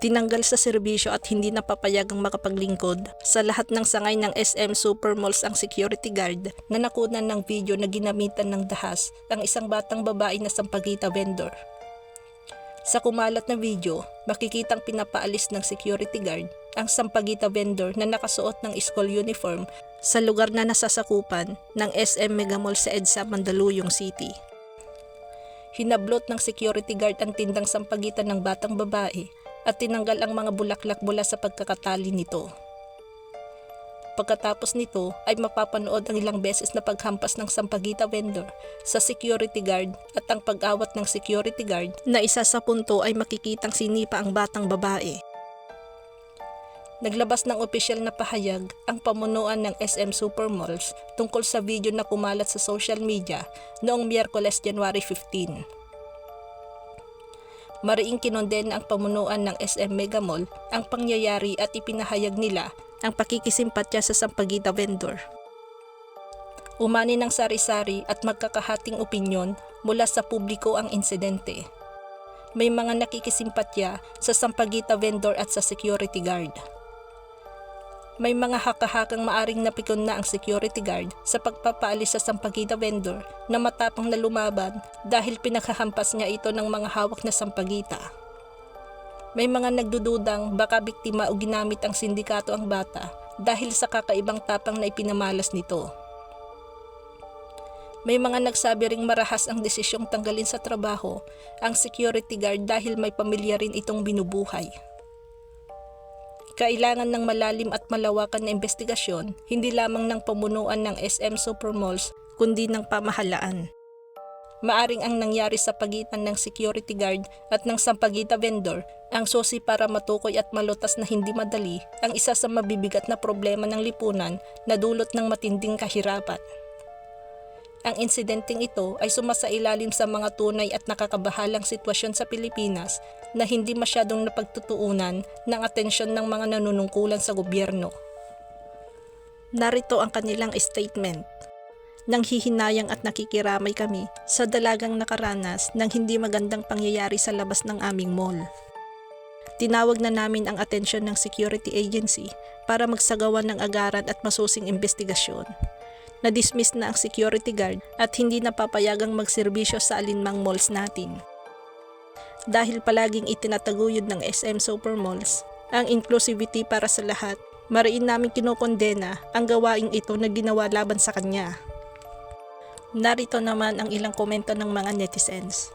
Tinanggal sa serbisyo at hindi napapayagang makapaglingkod sa lahat ng sangay ng SM Supermalls ang security guard na nakunan ng video na ginamitan ng dahas ang isang batang babae na sampagita vendor. Sa kumalat na video, makikitang pinapaalis ng security guard ang sampagita vendor na nakasuot ng school uniform sa lugar na nasasakupan ng SM Megamall sa EDSA Mandaluyong City. Hinablot ng security guard ang tindang sampagita ng batang babae at tinanggal ang mga bulaklak mula sa pagkakatali nito. Pagkatapos nito ay mapapanood ang ilang beses na paghampas ng sampagita vendor sa security guard at ang pag-awat ng security guard na isa sa punto ay makikitang sinipa ang batang babae. Naglabas ng opisyal na pahayag ang pamunuan ng SM Supermalls tungkol sa video na kumalat sa social media noong Miyerkules, January 15. Mariing kinondena ang pamunuan ng SM Megamall ang pangyayari at ipinahayag nila ang pakikisimpatya sa sampagita vendor. Umani ng sari-sari at magkakahating opinyon mula sa publiko ang insidente. May mga nakikisimpatya sa sampagita vendor at sa security guard. May mga haka-hakang maaring napikon na ang security guard sa pagpapaalis sa sampagita vendor na matapang na lumaban dahil pinaghahampas niya ito ng mga hawak na sampagita. May mga nagdududang baka biktima o ginamit ang sindikato ang bata dahil sa kakaibang tapang na ipinamalas nito. May mga nagsabi ring marahas ang desisyong tanggalin sa trabaho ang security guard dahil may pamilya rin itong binubuhay. Kailangan ng malalim at malawakan na investigasyon hindi lamang ng pamunuan ng SM Supermalls kundi ng pamahalaan. Maaring ang nangyari sa pagitan ng security guard at ng sampagita vendor ang susi para matukoy at malutas na hindi madali ang isa sa mabibigat na problema ng lipunan na dulot ng matinding kahirapan. Ang insidenteng ito ay sumasailalim sa mga tunay at nakakabahalang sitwasyon sa Pilipinas na hindi masyadong napagtutuunan ng atensyon ng mga nanunungkulan sa gobyerno. Narito ang kanilang statement. Nanghihinayang at nakikiramay kami sa dalagang nakaranas ng hindi magandang pangyayari sa labas ng aming mall. Tinawag na namin ang atensyon ng security agency para magsagawa ng agaran at masusing investigasyon. Na-dismiss na ang security guard at hindi napapayagang magserbisyo sa alinmang malls natin. Dahil palaging itinataguyod ng SM Supermalls ang inclusivity para sa lahat, mariin namin kinokondena ang gawaing ito na ginawa laban sa kanya. Narito naman ang ilang komento ng mga netizens.